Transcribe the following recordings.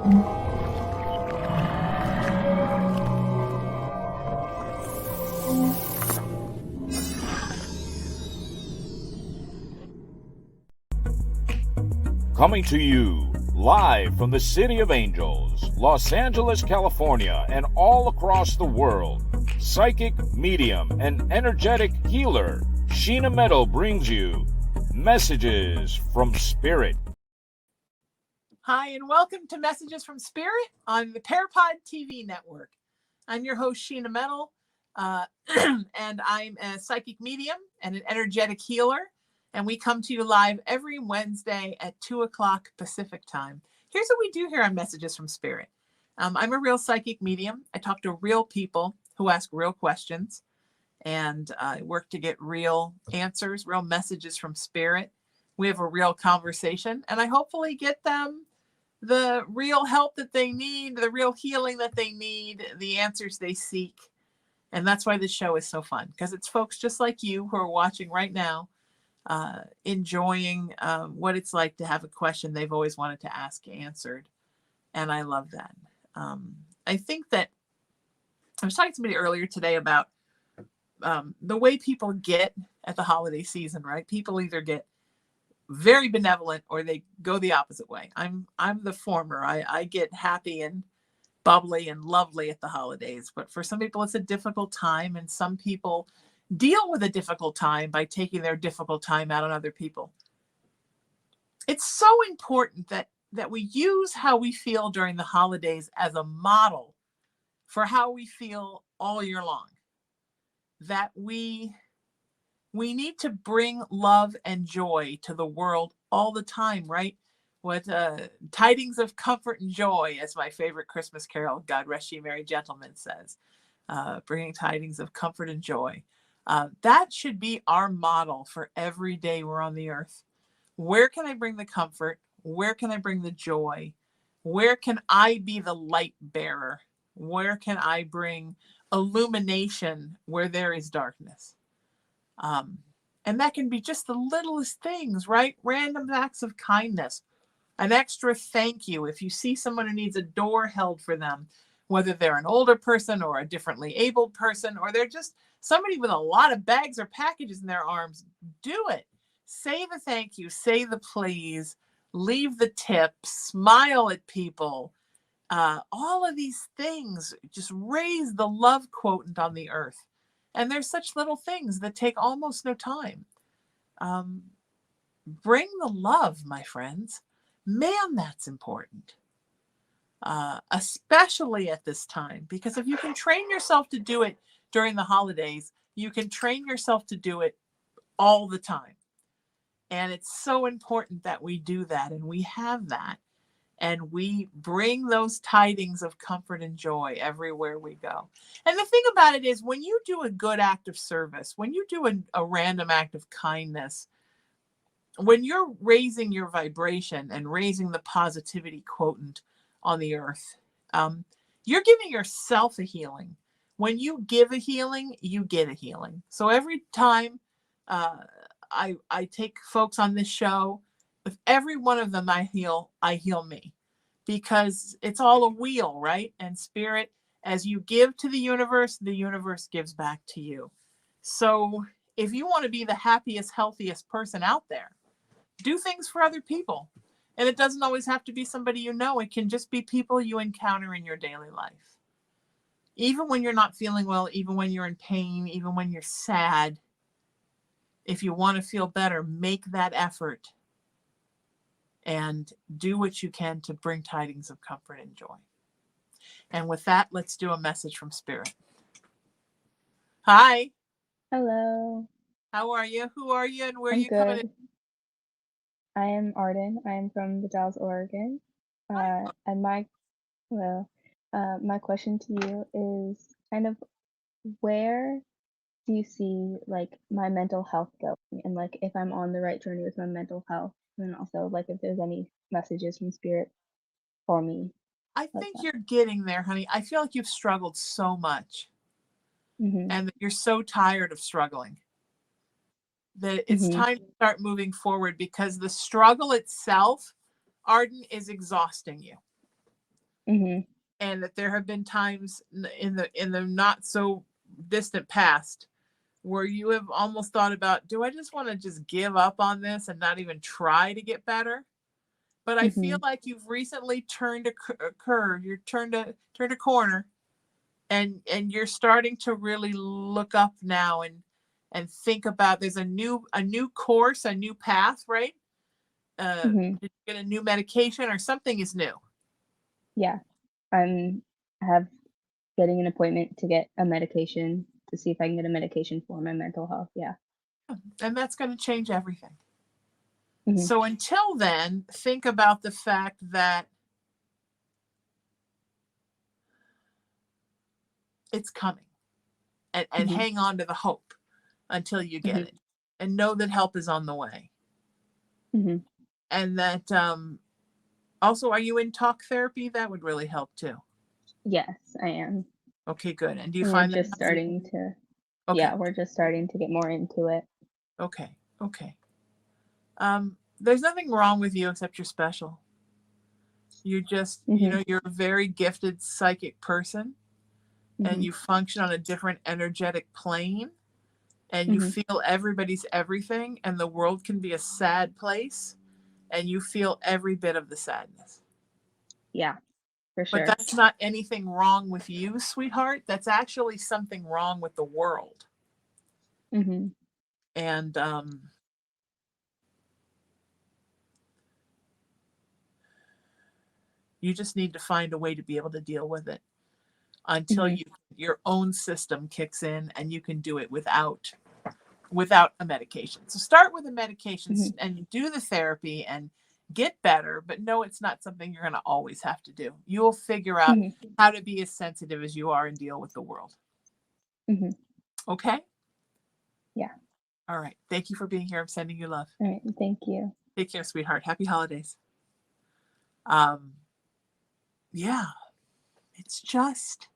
Coming to you live from the City of Angels, Los Angeles, California, and all across the world, psychic, medium, and energetic healer Sheena Meadow brings you Messages from Spirit. Hi, and welcome to Messages from Spirit on the PARAPOD TV network. I'm your host, Sheena Meadow, and I'm a psychic medium and an energetic healer. And we come to you live every Wednesday at 2 o'clock Pacific time. Here's what we do here on Messages from Spirit. I'm a real psychic medium. I talk to real people who ask real questions, and I work to get real answers, real messages from Spirit. We have a real conversation, and I hopefully get them the real help that they need, the real healing that they need, the answers they seek. And that's why this show is so fun, because it's folks just like you who are watching right now, enjoying what it's like to have a question they've always wanted to ask answered. And I love that. I think that I was talking to somebody earlier today about the way people get at the holiday season, right? People either get very benevolent or they go the opposite way. I'm the former. I get happy and bubbly and lovely at the holidays, but for some people it's a difficult time, and some people deal with a difficult time by taking their difficult time out on other people. It's so important that we use how we feel during the holidays as a model for how we feel all year long. That we need to bring love and joy to the world all the time, right? What tidings of comfort and joy, as my favorite Christmas carol, God Rest Ye Merry Gentlemen, says, bringing tidings of comfort and joy. That should be our model for every day we're on the earth. Where can I bring the comfort? Where can I bring the joy? Where can I be the light bearer? Where can I bring illumination where there is darkness? And that can be just the littlest things, right? Random acts of kindness, an extra thank you. If you see someone who needs a door held for them, whether they're an older person or a differently abled person, or they're just somebody with a lot of bags or packages in their arms, do it. Say the thank you, say the please, leave the tip, smile at people. All of these things just raise the love quotient on the earth. And there's such little things that take almost no time. Bring the love, my friends. Man, that's important. Especially at this time, because if you can train yourself to do it during the holidays, you can train yourself to do it all the time. And it's so important that we do that, and we have that. And we bring those tidings of comfort and joy everywhere we go. And the thing about it is, when you do a good act of service, when you do a random act of kindness, when you're raising your vibration and raising the positivity quotient on the earth, you're giving yourself a healing. When you give a healing, you get a healing. So every time I take folks on this show, with every one of them I heal me, because it's all a wheel, right? And Spirit, as you give to the universe gives back to you. So if you want to be the happiest, healthiest person out there, do things for other people. And it doesn't always have to be somebody you know. It can just be people you encounter in your daily life. Even when you're not feeling well, even when you're in pain, even when you're sad, if you want to feel better, make that effort and do what you can to bring tidings of comfort and joy. And with that, let's do a message from Spirit. Hi. Hello. How are you? Who are you, and where are I'm you coming good. I am Arden. I am from the Dalles, Oregon. And my question to you is kind of, where do you see like my mental health going, and like if I'm on the right journey with my mental health, and then also like if there's any messages from Spirit for me? I think you're getting there, honey. I feel like you've struggled so much, Mm-hmm. and that you're so tired of struggling, that it's time to start moving forward, because the struggle itself, Arden, is exhausting you. Mhm. and that there have been times in the not so distant past where you have almost thought about, do I just want to just give up on this and not even try to get better? But I feel Mhm. like you've recently turned a curve. You're turned a corner, and you're starting to really look up now and think about, there's a new course, a new path, right? Mhm. Did you get a new medication or something is new? Yeah. I have getting an appointment to get a medication to see if I can get a medication for my mental health. Yeah. And that's going to change everything. Mhm. So until then, think about the fact that it's coming, and Mhm. hang on to the hope until you get Mhm. it, and know that help is on the way. Mhm. And that also, are you in talk therapy? That would really help too. Yes, I am. Okay, good. And do you And we're find that just starting to okay, yeah, we're just starting to get more into it. okay, okay. There's nothing wrong with you except you're special. You just, Mhm. you're a very gifted psychic person, and Mhm. you function on a different energetic plane, and you Mhm. feel everybody's everything, and the world can be a sad place, and you feel every bit of the sadness. Yeah, for But sure. that's not anything wrong with you, sweetheart. That's actually something wrong with the world. Mhm. And you just need to find a way to be able to deal with it until Mhm. your own system kicks in and you can do it without a medication. So start with the medications Mhm. and do the therapy and get better, but no, it's not something you're going to always have to do. You will figure out Mhm. how to be as sensitive as you are and deal with the world. Mhm. Okay? Yeah. All right. Thank you for being here. I'm sending you love. All right. Thank you. Take care, sweetheart. Happy holidays. Um, yeah, it's just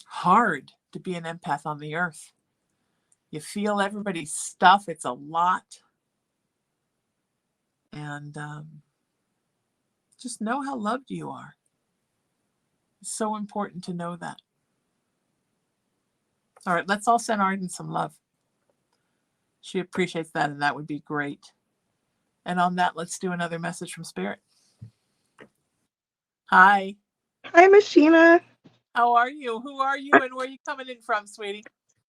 hard to be an empath on the earth. You feel everybody's stuff. It's a lot. And just know how loved you are. It's so important to know that. All right, let's all send Arden some love. She appreciates that, and that would be great. And on that, let's do another message from Spirit. Hi. Hi, Miss Sheena. How are you? Who are you, and where are you coming in from, sweetie?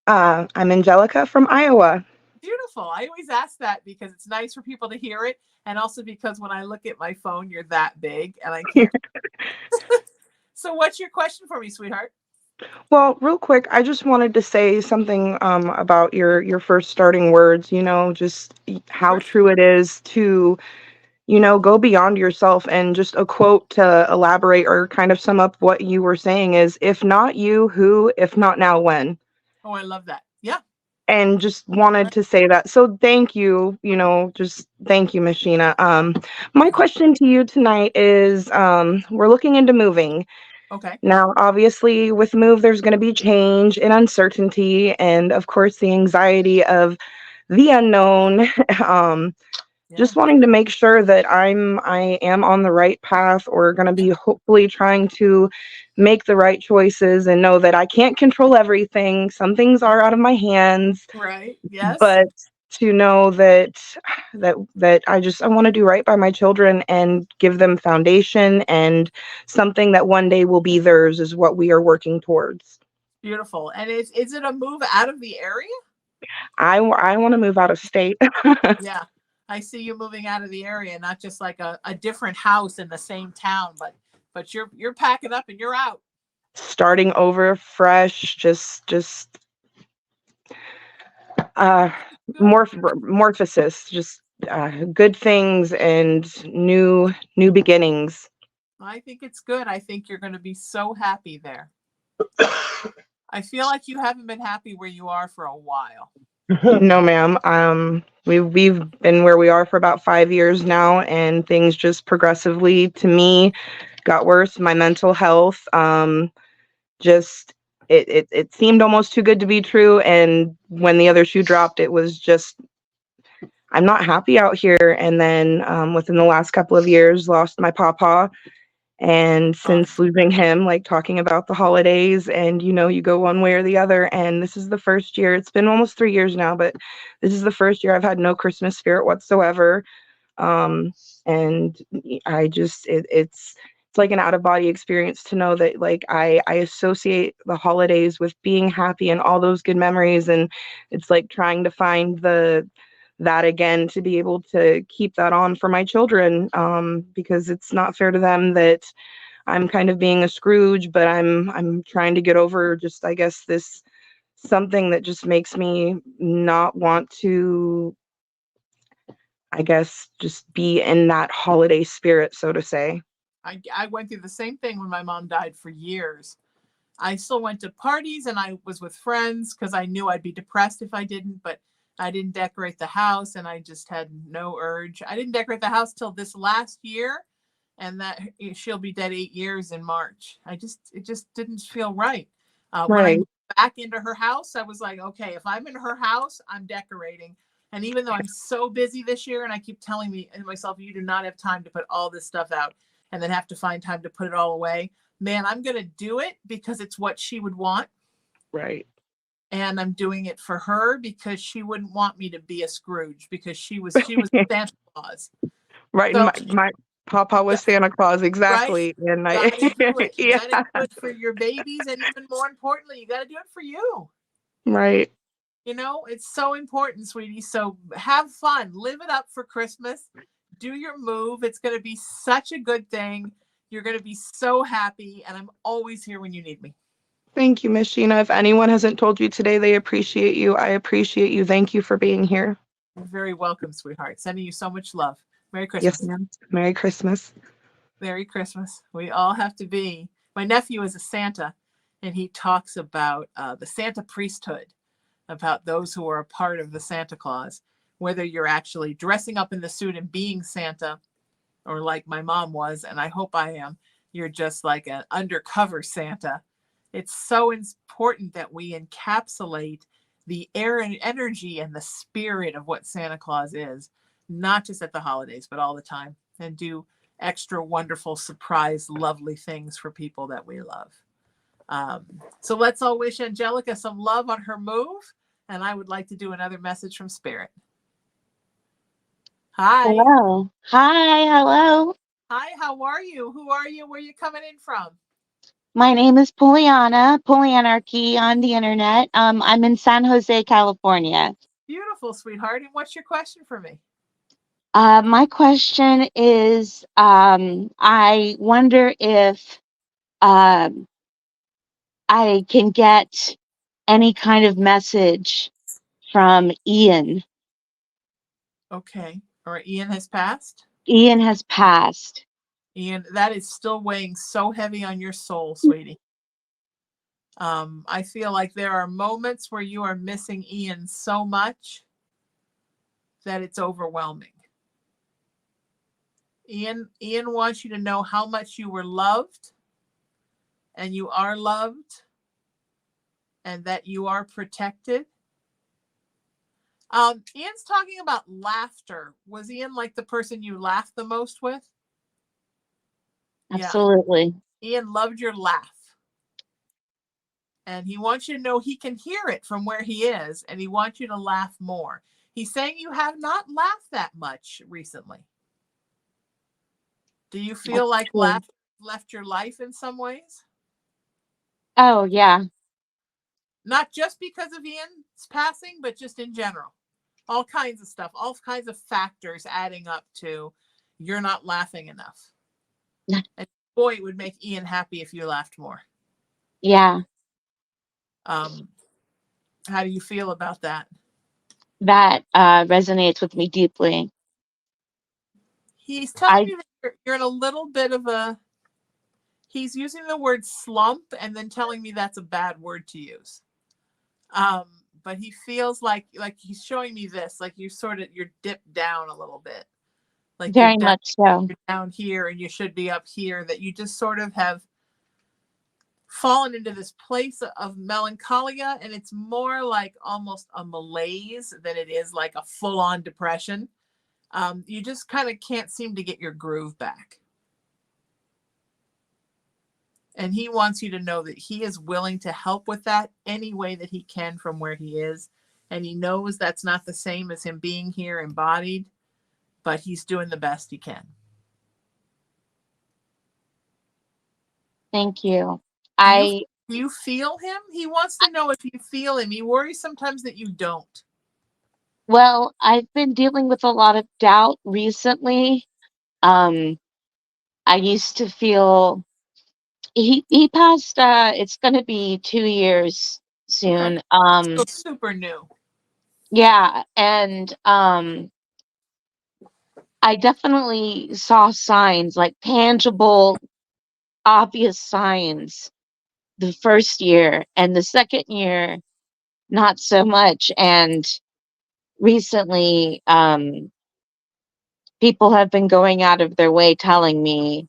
I'm Angelica from Iowa. Beautiful. I always ask that because it's nice for people to hear it, and also because when I look at my phone, you're that big, and I can't. So, what's your question for me, sweetheart? Well, real quick, I just wanted to say something about your first starting words. Just how Sure. true it is to go beyond yourself. And just a quote to elaborate or kind of sum up what you were saying is, "If not you, who? If not now, when?" Oh, I love that. Yeah. And just wanted Right. to say that. So thank you, just thank you, Miss Sheena. My Yeah. question to you tonight is, we're looking into moving. Okay. Now, obviously, with move, there's going to be change and uncertainty, and of course, the anxiety of the unknown. um, Yeah. just wanting to make sure that I am on the right path, or going to be hopefully trying to make the right choices, and know that I can't control everything. Some things are out of my hands, Right. Yes. but to know that I want to do right by my children and give them foundation, and something that one day will be theirs is what we are working towards. Beautiful. And is it a move out of the area? I want to move out of state. Yeah. I see you moving out of the area, not just like a different house in the same town, but you're packing up and you're out. Starting over fresh, just uh Good. morphosis, just good things and new beginnings. I think it's good. I think you're going to be so happy there. I feel like you haven't been happy where you are for a while. No, ma'am. We've been where we are for about 5 years now, and things just progressively, to me, got worse. My mental health, just it seemed almost too good to be true. And when the other shoe dropped, it was just, I'm not happy out here. And then within the last couple of years, lost my papa, And Oh, since losing him, like talking about the holidays and, you go one way or the other. And this is the first year, it's been almost 3 years now, but this is the first year I've had no Christmas spirit whatsoever. And I just, it's like an out of body experience to know that like I associate the holidays with being happy and all those good memories. And it's like trying to find that again to be able to keep that on for my children, because it's not fair to them that I'm kind of being a Scrooge, but I'm trying to get over just, I guess, this something that just makes me not want to, I guess, just be in that holiday spirit, so to say. I went through the same thing when my mom died for years. I still went to parties and I was with friends because I knew I'd be depressed if I didn't, but I didn't decorate the house and I just had no urge. I didn't decorate the house till this last year, and that she'll be dead 8 years in March. It just didn't feel right. When I Right, moved back into her house, I was like, okay, if I'm in her house, I'm decorating. And even though I'm so busy this year and I keep telling myself, you do not have time to put all this stuff out and then have to find time to put it all away. Man, I'm going to do it because it's what she would want. right. And I'm doing it for her because she wouldn't want me to be a Scrooge because she was Santa Claus. Right, and So my papa you was got, Santa Claus, right? exactly, and I Got to do it. You yeah, got to do it for your babies. And even more importantly, you got to do it for you. right. It's so important, sweetie. So have fun, live it up for Christmas, do your move. It's going to be such a good thing. You're going to be so happy. And I'm always here when you need me. Thank you, Miss Sheena. If anyone hasn't told you today they appreciate you, I appreciate you. Thank you for being here. You're very welcome, sweetheart. Sending you so much love. Merry Yes, Christmas. ma'am. Merry Christmas. Merry Christmas. We all have to be. My nephew is a Santa, and he talks about the Santa priesthood, about those who are a part of the Santa Claus, whether you're actually dressing up in the suit and being Santa, or like my mom was, and I hope I am, you're just like an undercover Santa. It's so important that we encapsulate the air and energy and the spirit of what Santa Claus is, not just at the holidays, but all the time, and do extra wonderful, surprise, lovely things for people that we love. So let's all wish Angelica some love on her move. And I would like to do another message from Spirit. Hi. Hello. Hi, hello. Hi, how are you? Who are you? Where are you coming in from? My name is Pollyanna, Polyanarchy on the internet. I'm in San Jose, California. Beautiful, sweetheart. And what's your question for me? My question is, I wonder if I can get any kind of message from Ian. Okay. All right. Ian has passed. Ian has passed. Ian, that is still weighing so heavy on your soul, sweetie. I feel like there are moments where you are missing Ian so much that it's overwhelming. Ian wants you to know how much you were loved, and you are loved, and that you are protected. Ian's talking about laughter. Was Ian like the person you laughed the most with? Absolutely. Yeah. Ian loved your laugh. And he wants you to know he can hear it from where he is, and he wants you to laugh more. He's saying you have not laughed that much recently. Do you feel like laughter left your life in some ways? Oh, yeah. Not just because of Ian's passing, but just in general. All kinds of stuff, all kinds of factors adding up to you're not laughing enough. And boy, it would make Ian happy if you laughed more. Yeah. How do you feel about that? That resonates with me deeply. He's telling me that you're in a little bit of he's using the word slump and then telling me that's a bad word to use. But he feels like he's showing me this, like you're dipped down a little bit. Like Very much so. You're down here and you should be up here, that you just sort of have fallen into this place of melancholia, and it's more like almost a malaise than it is like a full-on depression. You just kind of can't seem to get your groove back. And he wants you to know that he is willing to help with that any way that he can from where he is. And he knows that's not the same as him being here embodied, but he's doing the best he can. Thank you. Do you feel him? He wants to know if you feel him. He worries sometimes that you don't. Well, I've been dealing with a lot of doubt recently. I used to feel he passed, it's gonna be 2 years Okay. soon. So super new. Yeah, and I definitely saw signs, like tangible, obvious signs the first year, and the second year, not so much. And recently, people have been going out of their way telling me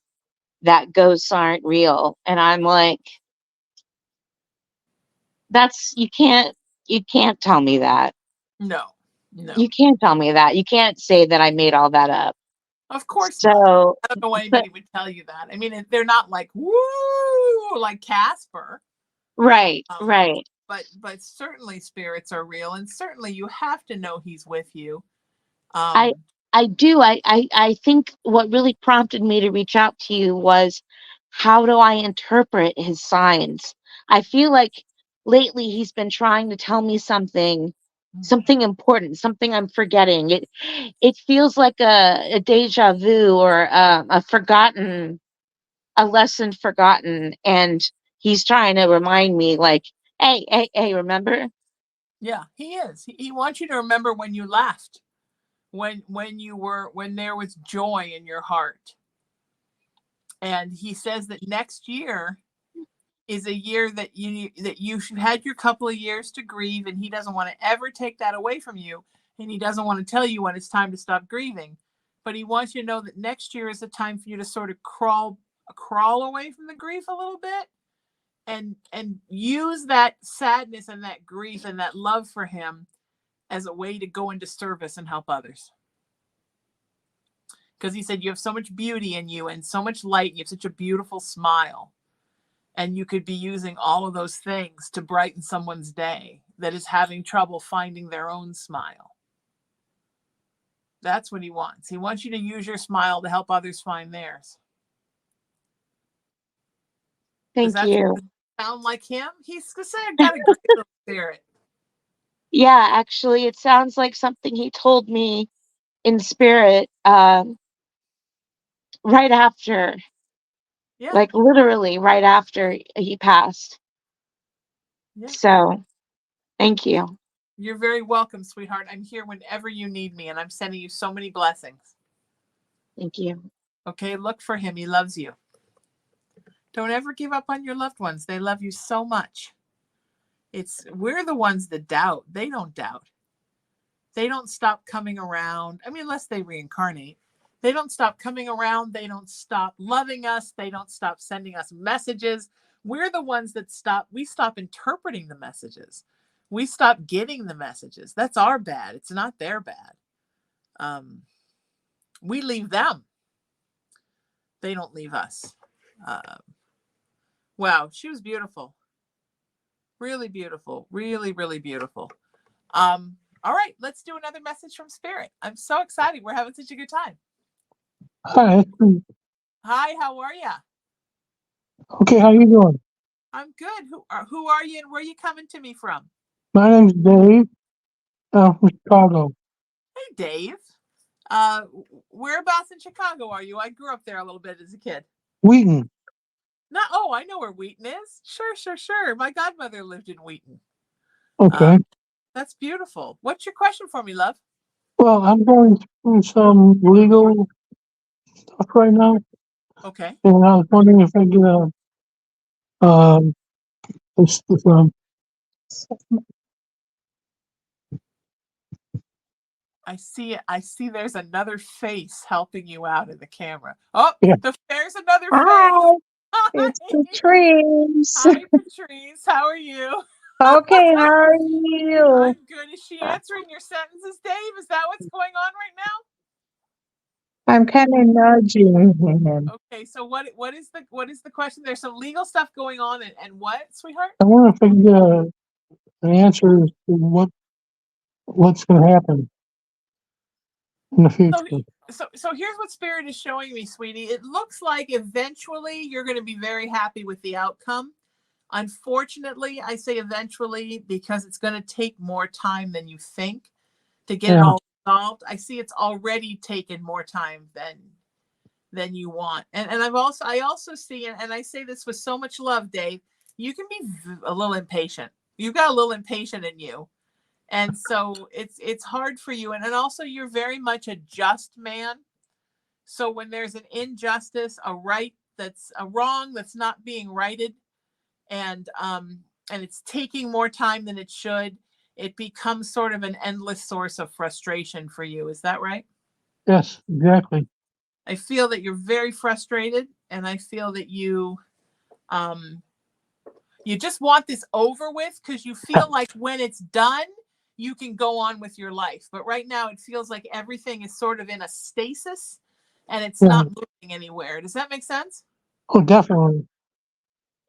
that ghosts aren't real. And I'm like, that's you can't tell me that. No. You can't tell me that. You can't say that I made all that up. Of course not. So, I don't know why but anybody would tell you that. I mean, they're not like, woo, like Casper. right, right. But certainly spirits are real, and certainly you have to know he's with you. I I do. I think what really prompted me to reach out to you was, how do I interpret his signs? I feel like lately he's been trying to tell me something important, something I'm forgetting. It feels like a deja vu, or a lesson forgotten, and he's trying to remind me, like, hey, remember? Yeah, he is. He wants you to remember when you laughed, when there was joy in your heart. And he says that next year is a year that you should had your couple of years to grieve, and he doesn't want to ever take that away from you, and he doesn't want to tell you when it's time to stop grieving. But he wants you to know that next year is a time for you to sort of crawl away from the grief a little bit, and use that sadness and that grief and that love for him as a way to go into service and help others. Because he said you have so much beauty in you and so much light, and you have such a beautiful smile, and you could be using all of those things to brighten someone's day that is having trouble finding their own smile. That's what he wants. He wants you to use your smile to help others find theirs. Does Thank that you. sound like him? He's got a great little spirit. Yeah, actually, it sounds like something he told me in spirit, right after, Yeah. like literally right after he passed. Yeah. So, thank you. You're very welcome, sweetheart. I'm here whenever you need me, and I'm sending you so many blessings. Thank you. Okay, look for him. He loves you. Don't ever give up on your loved ones. They love you so much. We're the ones that doubt. They don't doubt. They don't stop coming around. I mean, unless they reincarnate. They don't stop coming around. They don't stop loving us. They don't stop sending us messages. We're the ones that we stop interpreting the messages. We stop getting the messages. That's our bad. It's not their bad. We leave them. They don't leave us. Wow, she was beautiful. Really beautiful. Really, really beautiful. All right, let's do another message from Spirit. I'm so excited. We're having such a good time. Hi. Hi, how are you? Okay, how you doing? I'm good. Who are you, and where are you coming to me from? My name's Dave. I'm from Chicago. Hey, Dave. Whereabouts in Chicago are you? I grew up there a little bit as a kid. Wheaton. I know where Wheaton is. Sure. My godmother lived in Wheaton. Okay. That's beautiful. What's your question for me, love? Well, I'm going through some legal stuff right now, Okay. and I was wondering if I get this, I see there's another face helping you out in the camera. Oh, yeah. there's another Hi, face. it's Hi. Patrice. Hi, Patrice. How are you? Okay, how are you? I'm good. Is she answering your sentences, Dave? Is that what's going on right now? I'm kind of nudging him. Okay, so what is the question? There's some legal stuff going on, and what, sweetheart? I wonder if I can get an answer to what's going to happen in the So, future. so here's what Spirit is showing me, sweetie. It looks like eventually you're going to be very happy with the outcome. Unfortunately, I say eventually because it's going to take more time than you think to get it Yeah. all resolved. I see it's already taken more time than you want. And I also see, and I say this with so much love, Dave, you can be a little impatient. You've got a little impatient in you. And so it's hard for you. And also you're very much a just man. So when there's an injustice, a wrong that's not being righted, and it's taking more time than it should, it becomes sort of an endless source of frustration for you. Is that right? Yes, exactly. I feel that you're very frustrated, and I feel that you just want this over with because you feel like when it's done, you can go on with your life. But right now it feels like everything is sort of in a stasis and it's Yeah. not moving anywhere. Does that make sense? Oh, definitely.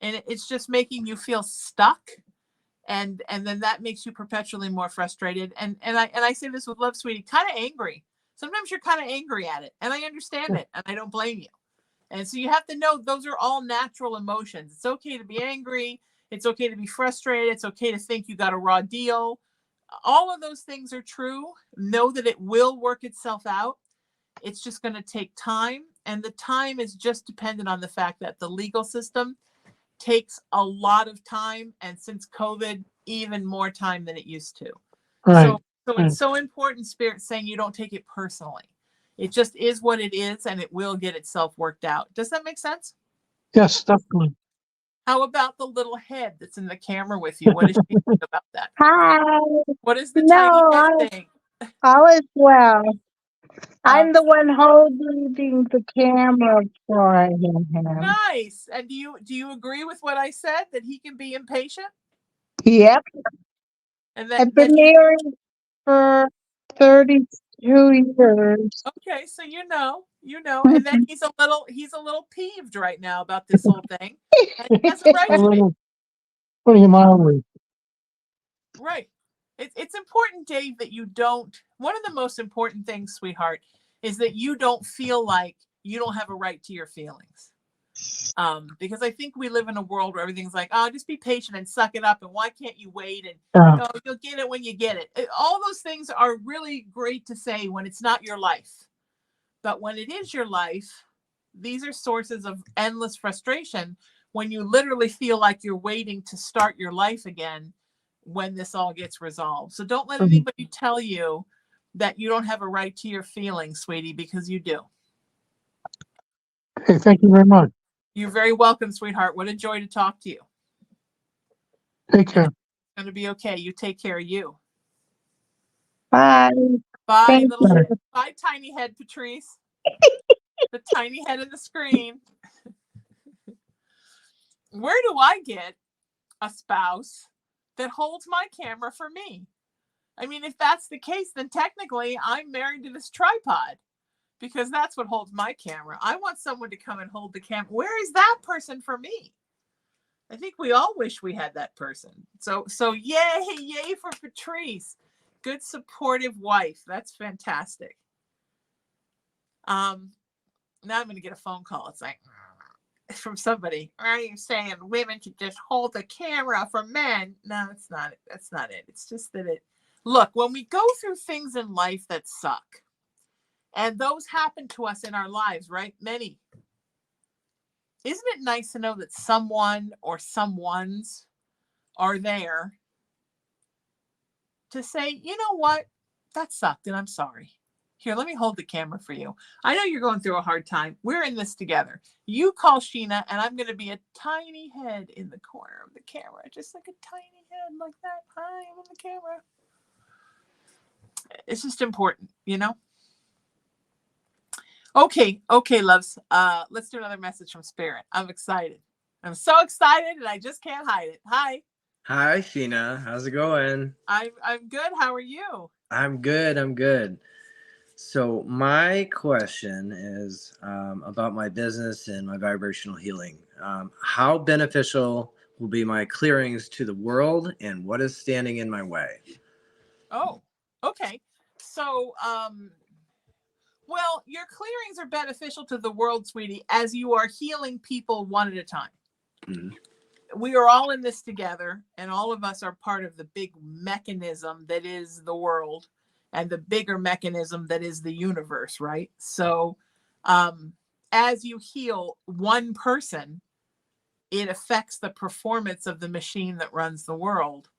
And it's just making you feel stuck. And then that makes you perpetually more frustrated. And I say this with love, sweetie, kind of angry. Sometimes you're kind of angry at it. And I understand it. And I don't blame you. And so you have to know those are all natural emotions. It's okay to be angry. It's okay to be frustrated. It's okay to think you got a raw deal. All of those things are true. Know that it will work itself out. It's just going to take time. And the time is just dependent on the fact that the legal system takes a lot of time. And since COVID, even more time than it used to. Right. So it's so important, Spirit, saying you don't take it personally. It just is what it is, and it will get itself worked out. Does that make sense? Yes, definitely. How about the little head that's in the camera with you? What does she think about that? Hi. What is the tiny No, head thing? all is well. Um, I'm the one holding the camera for him. nice. And do you agree with what I said, that he can be impatient? Yep. And I've been married for 32 years. okay, so and then he's a little peeved right now about this whole thing. And he has a right A to be. little, putting him mildly. Right. It's important, Dave, that you don't. One of the most important things, sweetheart, is that you don't feel like you don't have a right to your feelings. Because I think we live in a world where everything's like, oh, just be patient and suck it up. And why can't you wait? And oh, you'll get it when you get it. All those things are really great to say when it's not your life. But when it is your life, these are sources of endless frustration when you literally feel like you're waiting to start your life again when this all gets resolved. So don't let anybody tell you that you don't have a right to your feelings, sweetie, because you do. Okay, thank you very much. You're very welcome, sweetheart. What a joy to talk to you. Take care. It's going to be okay. You take care of you. Bye. Bye, Thank bye, tiny head, Patrice. The tiny head of the screen. Where do I get a spouse that holds my camera for me? I mean, if that's the case, then technically I'm married to this tripod because that's what holds my camera. I want someone to come and hold the camera. Where is that person for me? I think we all wish we had that person. So yay for Patrice. Good supportive wife. That's fantastic. Now I'm going to get a phone call. It's like from somebody. Are you saying women should just hold the camera for men? No, it's not. That's not it. It's just that look, when we go through things in life that suck, and those happen to us in our lives, right? Many. Isn't it nice to know that someone or someones are there to say, you know what? That sucked and I'm sorry. Here, let me hold the camera for you. I know you're going through a hard time. We're in this together. You call Sheena and I'm going to be a tiny head in the corner of the camera. Just like a tiny head like that. Hi, I'm in the camera. It's just important, you know? Okay, loves. Let's do another message from Spirit. I'm excited. I'm so excited and I just can't hide it. Hi. Hi, Sheena. How's it going? I'm good. How are you? I'm good. So my question is about my business and my vibrational healing. How beneficial will be my clearings to the world, and what is standing in my way? Oh, okay. So, well, your clearings are beneficial to the world, sweetie, as you are healing people one at a time. Mhm. We are all in this together, and all of us are part of the big mechanism that is the world and the bigger mechanism that is the universe, right? So, as you heal one person, it affects the performance of the machine that runs the world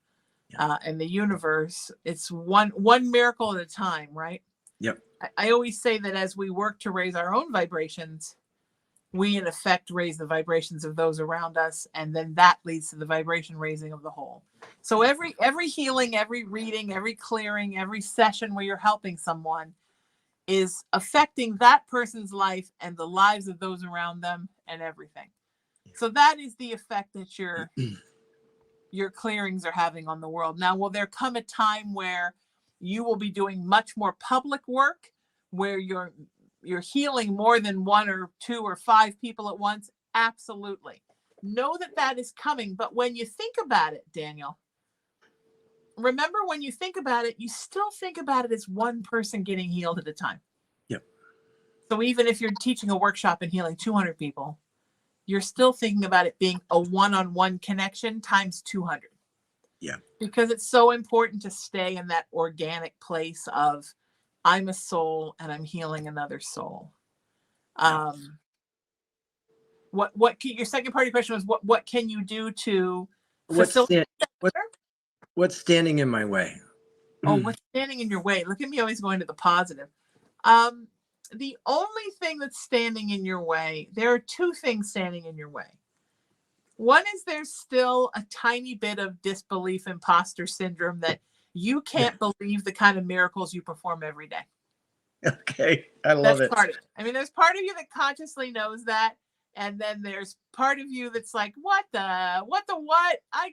and the universe. It's one miracle at a time, right? Yep. I always say that as we work to raise our own vibrations, we in effect raise the vibrations of those around us, and then that leads to the vibration raising of the whole. So every healing, every reading, every clearing, every session where you're helping someone is affecting that person's life and the lives of those around them and everything. So that is the effect that your clearings are having on the world. Now, will there come a time where you will be doing much more public work, where you're healing more than 1 or 2 or 5 people at once? Absolutely. Know that that is coming. But when you think about it, Daniel, remember, when you think about it, you still think about it as one person getting healed at a time. Yep. So even if you're teaching a workshop and healing 200 people, you're still thinking about it being a one-on-one connection times 200. Yeah. Because it's so important to stay in that organic place of, I'm a soul and I'm healing another soul. Yeah. Your second part of your question was, what can you do to facilitate? What's standing in my way? Oh, what's standing in your way? Look at me always going to the positive. The only thing that's standing in your way, there are 2 things standing in your way. One is there's still a tiny bit of disbelief, imposter syndrome, that you can't believe the kind of miracles you perform every day. Okay, I love it. That's part of it. I mean, there's part of you that consciously knows that, and then there's part of you that's like, what am I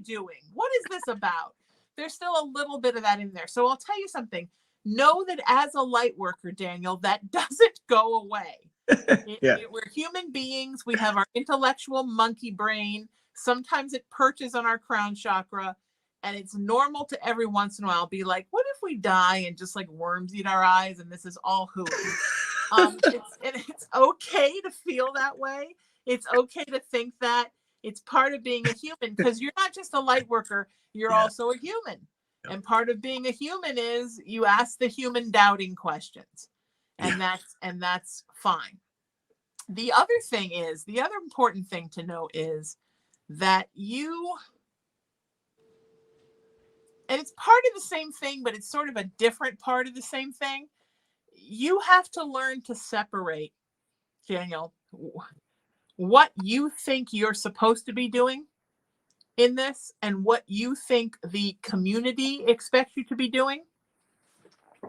doing? What is this about? There's still a little bit of that in there. So I'll tell you something. Know that as a light worker, Daniel, that doesn't go away. We're human beings. We have our intellectual monkey brain. Sometimes it perches on our crown chakra, and it's normal to every once in a while be like, what if we die and just like worms eat our eyes and this is all hooey? It's okay to feel that way. It's okay to think that. It's part of being a human, because you're not just a light worker, you're also a human. And part of being a human is you ask the human doubting questions, and that's fine. The other important thing to know is that and it's part of the same thing, but it's sort of a different part of the same thing. You have to learn to separate, Daniel, what you think you're supposed to be doing in this and what you think the community expects you to be doing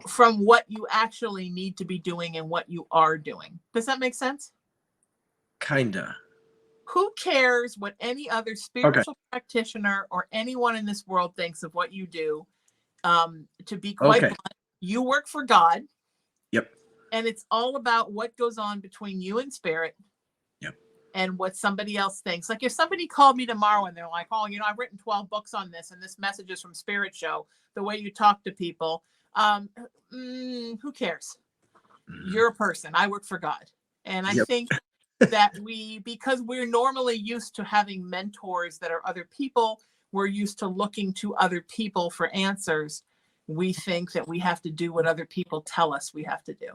from what you actually need to be doing and what you are doing. Does that make sense? Kinda. Who cares what any other spiritual practitioner or anyone in this world thinks of what you do? To be quite blunt, you work for God. Yep. And it's all about what goes on between you and spirit. Yep. And what somebody else thinks. Like if somebody called me tomorrow and they're like, oh, I've written 12 books on this, and this message is from Spirit Show, the way you talk to people. Who cares? You're a person. I work for God. And I think that because we're normally used to having mentors that are other people, we're used to looking to other people for answers. We think that we have to do what other people tell us we have to do.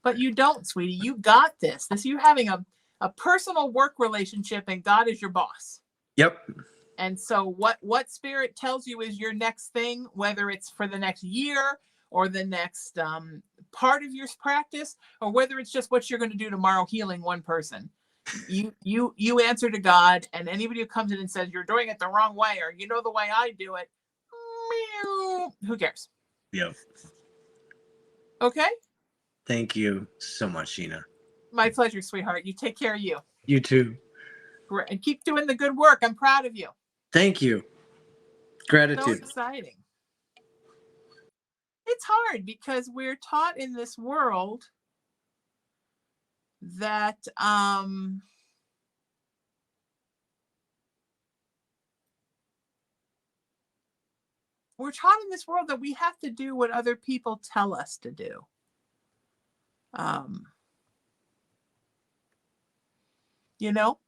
But you don't, sweetie. You got this. You're having a personal work relationship, and God is your boss. Yep. And so what Spirit tells you is your next thing, whether it's for the next year or the next part of your practice, or whether it's just what you're going to do tomorrow, healing one person. You answer to God, and anybody who comes in and says you're doing it the wrong way, or the way I do it, who cares? Yep. Okay. Thank you so much, Sheena. My pleasure, sweetheart. You take care of you. You too. And keep doing the good work. I'm proud of you. Thank you. Gratitude. So exciting. it's hard because we're taught in this world that we're taught in this world that we have to do what other people tell us to do. You know,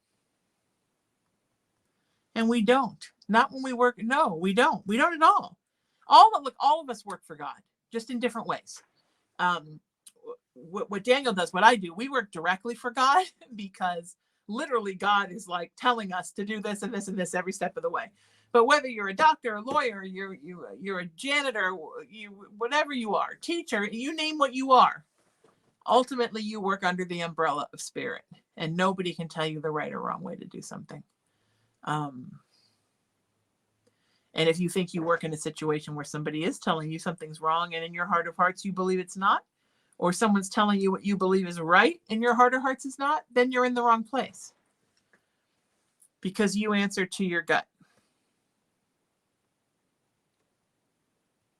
and we don't. Not when we work. No, we don't. We don't at all. All of us work for God, just in different ways. What Daniel does, what I do, we work directly for God because literally God is like telling us to do this and this and this every step of the way. But whether you're a doctor, a lawyer, you're a janitor, whatever you are, teacher, you name what you are, ultimately you work under the umbrella of spirit, and nobody can tell you the right or wrong way to do something. And if you think you work in a situation where somebody is telling you something's wrong and in your heart of hearts you believe it's not, or someone's telling you what you believe is right in your heart of hearts is not, then you're in the wrong place, because you answer to your gut.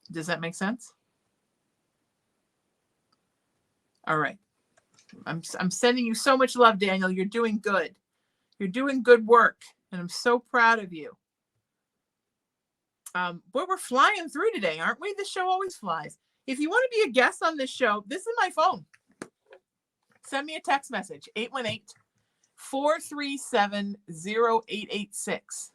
Does that make sense? All right. I'm sending you so much love, Daniel. You're doing good. You're doing good work, and I'm so proud of you. Boy, we're flying through today, aren't we? This show always flies. If you want to be a guest on this show, this is my phone. Send me a text message, 818-437-0886.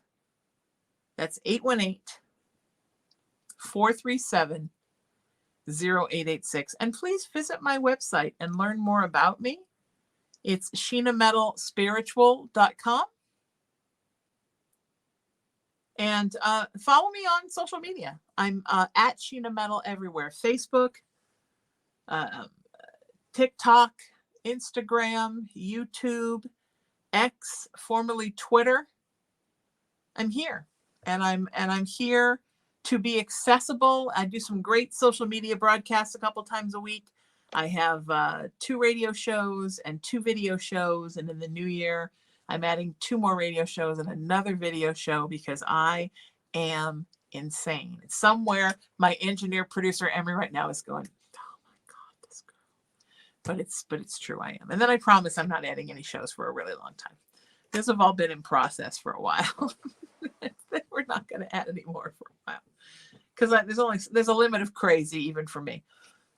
That's 818-437-0886. And please visit my website and learn more about me. It's sheenametalspiritual.com. And follow me on social media. I'm at Sheena Metal everywhere. Facebook, TikTok, Instagram, YouTube, X, formerly Twitter. I'm here. And I'm here to be accessible. I do some great social media broadcasts a couple times a week. I have 2 radio shows and 2 video shows. And in the new year, I'm adding 2 more radio shows and another video show because I am insane. Somewhere my engineer producer Emery right now is going, oh my God, this girl. But it's true, I am. And then I promise I'm not adding any shows for a really long time. Those have all been in process for a while. We're not going to add any more for a while because there's a limit of crazy even for me.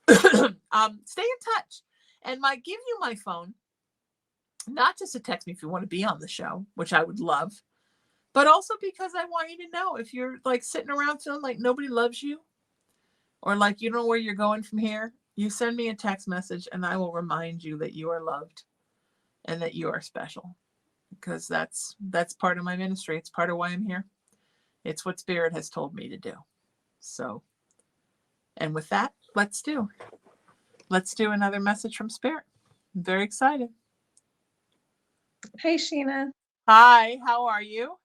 Stay in touch, and give you my phone. Not just to text me if you want to be on the show, which I would love, but also because I want you to know if you're like sitting around feeling like nobody loves you or like you don't know where you're going from here, you send me a text message and I will remind you that you are loved and that you are special, because that's part of my ministry. It's part of why I'm here. It's what Spirit has told me to do. So, and with that, let's do another message from Spirit. I'm very excited. Hey, Sheena. Hi, how are you?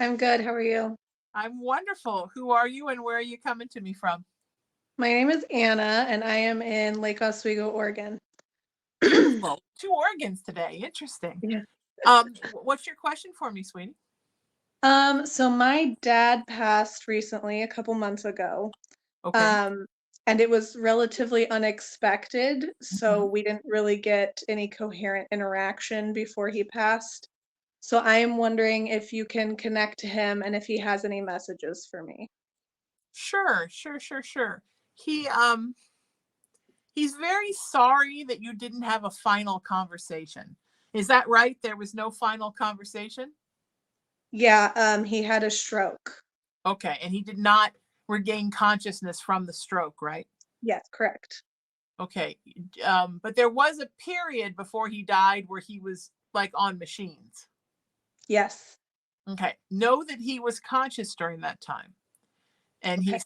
I'm good. How are you? I'm wonderful. Who are you and where are you coming to me from? My name is Anna, and I am in Lake Oswego, Oregon. Beautiful. 2 Oregons today. Interesting. Yeah. What's your question for me, sweetie? So my dad passed recently, a couple months ago. Okay. And it was relatively unexpected, so we didn't really get any coherent interaction before he passed. So I'm wondering if you can connect to him and if he has any messages for me. Sure. He's very sorry that you didn't have a final conversation. Is that right? There was no final conversation? Yeah, he had a stroke. Okay, and he did not regain consciousness from the stroke, right? Yes, correct. Okay, but there was a period before he died where he was like on machines. Yes. Okay, know that he was conscious during that time, and Okay. he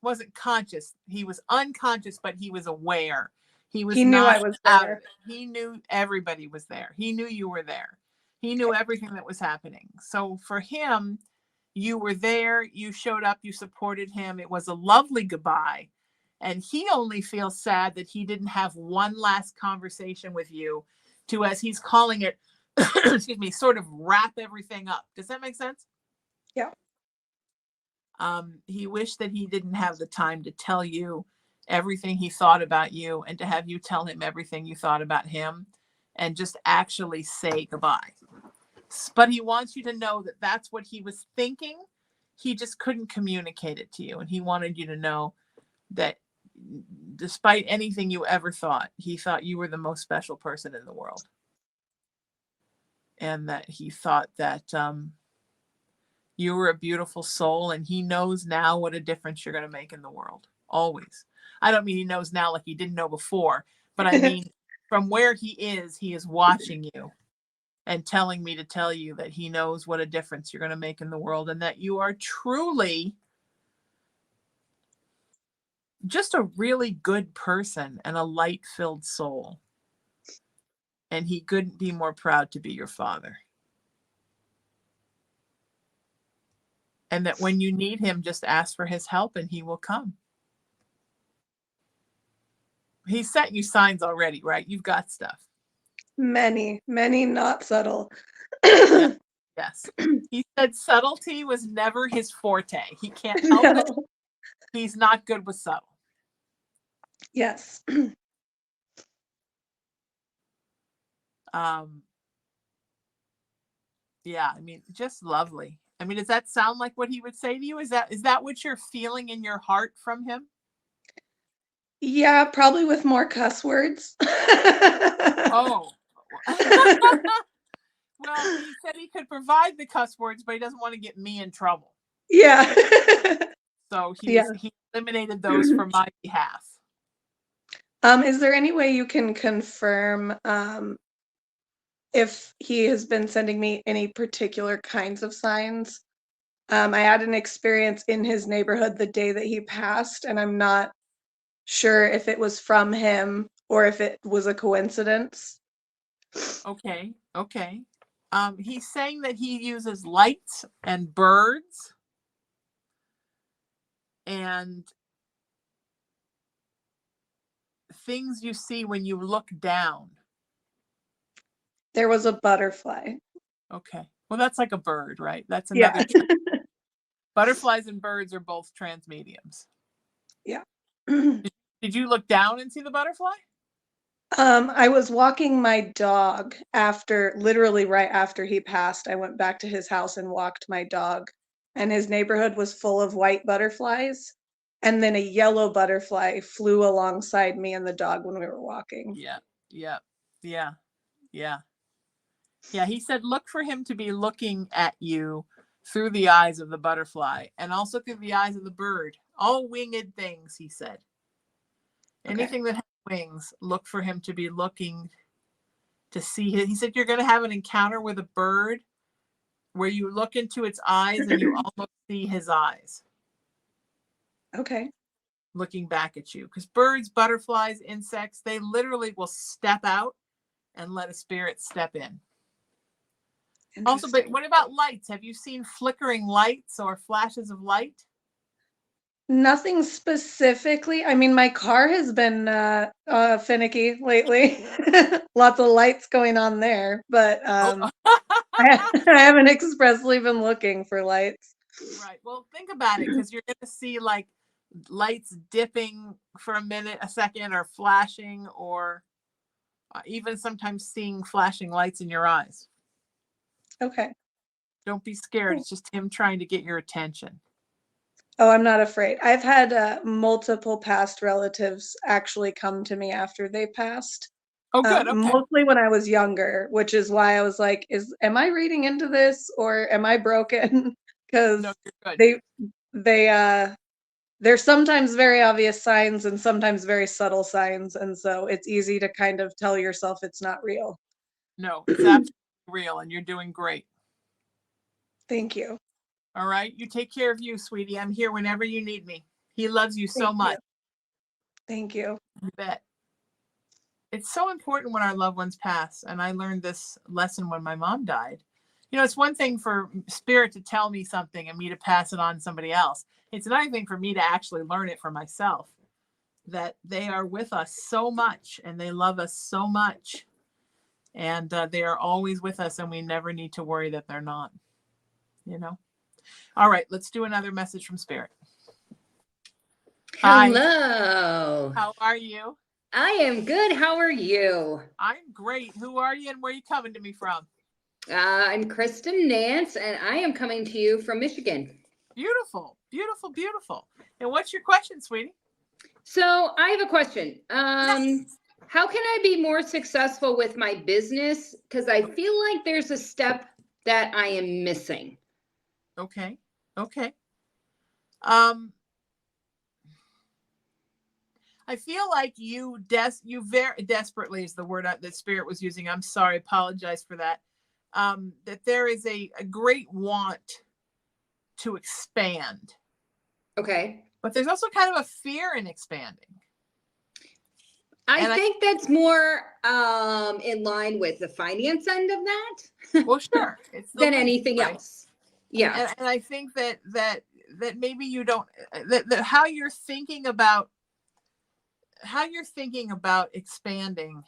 wasn't conscious. He was unconscious, but he was aware. He knew I was there. He knew everybody was there. He knew you were there. He knew everything that was happening. So for him, you were there, you showed up, you supported him. It was a lovely goodbye. And he only feels sad that he didn't have one last conversation with you to, as he's calling it, excuse me, sort of wrap everything up. Does that make sense? Yeah. He wished that he didn't have the time to tell you everything he thought about you and to have you tell him everything you thought about him and just actually say goodbye. But he wants you to know that that's what he was thinking. He just couldn't communicate it to you. And he wanted you to know that despite anything you ever thought, he thought you were the most special person in the world. And that he thought that you were a beautiful soul, and he knows now what a difference you're going to make in the world. Always. I don't mean he knows now like he didn't know before, but I mean from where he is watching you and telling me to tell you that he knows what a difference you're going to make in the world, and that you are truly just a really good person and a light-filled soul. And he couldn't be more proud to be your father. And that when you need him, just ask for his help and he will come. He sent you signs already, right? You've got stuff. Many, not subtle. Yeah. Yes. He said subtlety was never his forte. He can't help it. He's not good with subtle. Yes. Yeah, I mean, just lovely. I mean, does that sound like what he would say to you? Is that what you're feeling in your heart from him? Yeah, probably with more cuss words. Oh. Well, he said he could provide the cuss words, but he doesn't want to get me in trouble. Yeah. So he eliminated those for my behalf. Is there any way you can confirm if he has been sending me any particular kinds of signs? I had an experience in his neighborhood the day that he passed, and I'm not sure if it was from him or if it was a coincidence. Okay. He's saying that he uses lights and birds and things you see when you look down. There was a butterfly. Okay. Well, that's like a bird, right? That's another. Yeah. Butterflies and birds are both transmediums. Yeah. Did you look down and see the butterfly? I was walking my dog literally right after he passed. I went back to his house and walked my dog, and his neighborhood was full of white butterflies. And then a yellow butterfly flew alongside me and the dog when we were walking. Yeah. He said, look for him to be looking at you through the eyes of the butterfly and also through the eyes of the bird. All winged things, he said. Anything that has wings, look for him to be looking to see. He said you're going to have an encounter with a bird where you look into its eyes and you almost see his eyes. Okay. Looking back at you. Because birds, butterflies, insects, they literally will step out and let a spirit step in. Also, but what about lights? Have you seen flickering lights or flashes of light? Nothing specifically. I mean, my car has been finicky lately. Lots of lights going on there, but I haven't expressly been looking for lights. Right. Well, think about it, because you're going to see like lights dipping for a minute, a second, or flashing, or even sometimes seeing flashing lights in your eyes. Okay. Don't be scared. It's just him trying to get your attention. Oh, I'm not afraid. I've had multiple past relatives actually come to me after they passed. Oh, good. Okay. Mostly when I was younger, which is why I was like, am I reading into this or am I broken? Because there's sometimes very obvious signs and sometimes very subtle signs, and so it's easy to kind of tell yourself it's not real. No, it's absolutely real, and you're doing great. Thank you. All right. You take care of you, sweetie. I'm here whenever you need me. He loves you so much. Thank you. You bet. It's so important when our loved ones pass. And I learned this lesson when my mom died. You know, it's one thing for spirit to tell me something and me to pass it on to somebody else. It's another thing for me to actually learn it for myself, that they are with us so much and they love us so much. And they are always with us, and we never need to worry that they're not, you know? All right, let's do another message from Spirit. Hi. Hello. How are you? I am good. How are you? I'm great. Who are you and where are you coming to me from? I'm Kristen Nance, and I am coming to you from Michigan. Beautiful, beautiful, beautiful. And what's your question, sweetie? So I have a question. How can I be more successful with my business? Because I feel like there's a step that I am missing. Okay. I feel like you very desperately is the word that Spirit was using. I'm sorry, apologize for that. That there is a great want to expand. Okay. But there's also kind of a fear in expanding. I think that's more in line with the finance end of that. Well, sure. It's than anything else. Yeah. And I think that maybe you don't that how you're thinking about expanding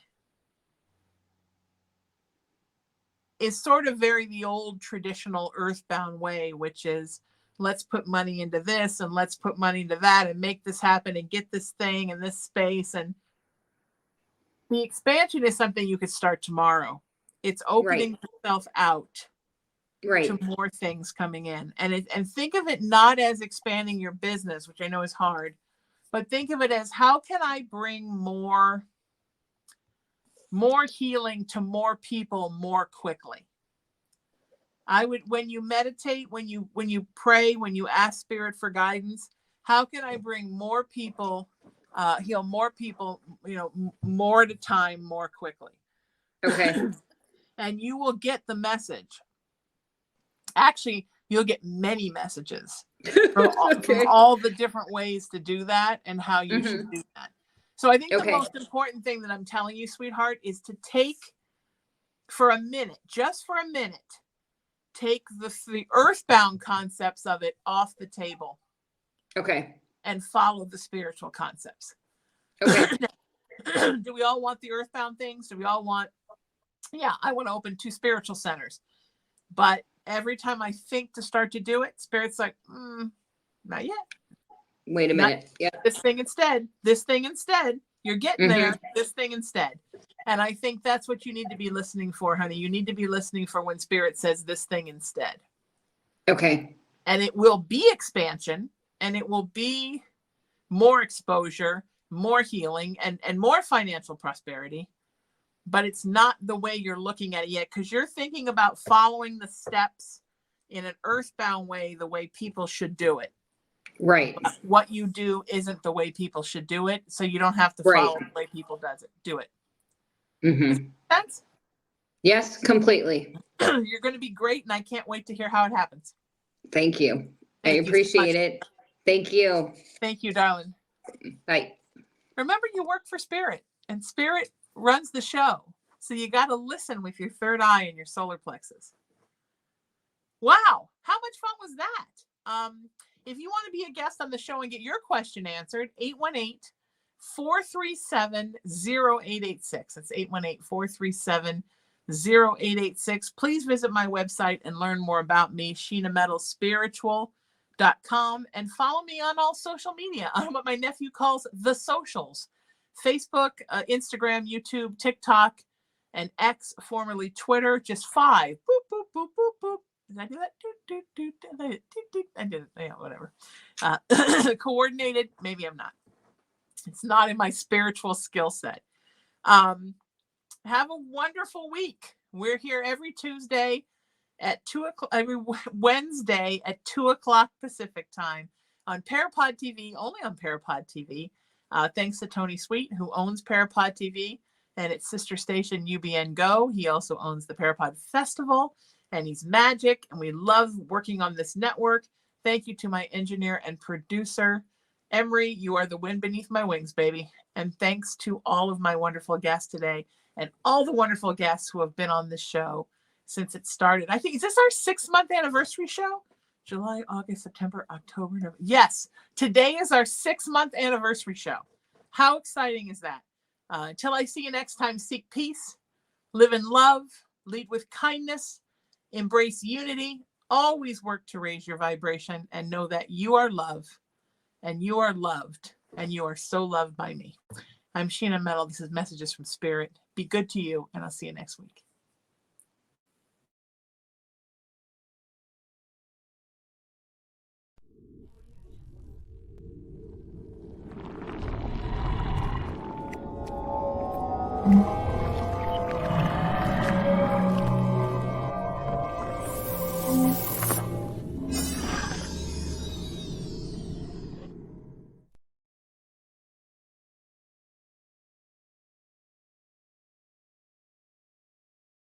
is sort of very the old traditional earthbound way, which is let's put money into this and let's put money into that and make this happen and get this thing in this space. And the expansion is something you could start tomorrow. It's opening yourself out to more things coming in. And think of it not as expanding your business, which I know is hard, but think of it as how can I bring more healing to more people more quickly. I would, when you meditate, when you pray, when you ask Spirit for guidance, how can I bring more people, heal more people, more at a time, more quickly? Okay. And you will get the message. Actually, you'll get many messages from all the different ways to do that and how you should do that. So I think the most important thing that I'm telling you, sweetheart, is to take for a minute, just for a minute, take the earthbound concepts of it off the table. Okay. And follow the spiritual concepts. Okay. Do we all want the earthbound things? Do we all want, I want to open 2 spiritual centers. But every time I think to start to do it, Spirit's like, not yet. Wait a minute. Yeah. This thing instead. You're getting there. This thing instead. And I think that's what you need to be listening for, honey. You need to be listening for when Spirit says this thing instead. Okay. And it will be expansion, and it will be more exposure, more healing, and more financial prosperity. But it's not the way you're looking at it yet, because you're thinking about following the steps in an earthbound way, the way people should do it. Right. What you do isn't the way people should do it, so you don't have to follow the way people do it. Does that make sense? Yes, completely. You're going to be great, and I can't wait to hear how it happens. Thank you. Thank I you appreciate so it. Thank you. Thank you, darling. Bye. Remember, you work for Spirit, and Spirit runs the show. So you got to listen with your third eye and your solar plexus. Wow. How much fun was that? If you want to be a guest on the show and get your question answered, 818-437-0886. That's 818-437-0886. Please visit my website and learn more about me, SheenaMetalSpiritual.com, and follow me on all social media on what my nephew calls the socials: Facebook, Instagram, YouTube, TikTok, and X, formerly Twitter. Just 5. Boop, boop, boop, boop, boop. Did I do that? I did it. Yeah, whatever. Coordinated. Maybe I'm not. It's not in my spiritual skill set. Have a wonderful week. We're here every Tuesday at 2 o'clock, every Wednesday at 2 o'clock Pacific time on PARAPOD TV, only on PARAPOD TV. Thanks to Tony Sweet, who owns PARAPOD TV and its sister station UBN Go. He also owns the PARAPOD Festival, and he's magic, and we love working on this network. Thank you to my engineer and producer, Emery. You are the wind beneath my wings, baby. And thanks to all of my wonderful guests today and all the wonderful guests who have been on this show since it started. I think, is this our 6-month anniversary show? July, August, September, October, November. Yes, today is our 6-month anniversary show. How exciting is that? Until I see you next time, seek peace, live in love, lead with kindness, embrace unity, always work to raise your vibration and know that you are love and you are loved and you are so loved by me. I'm Sheena Metal. This is Messages from Spirit. Be good to you, and I'll see you next week. Mm-hmm.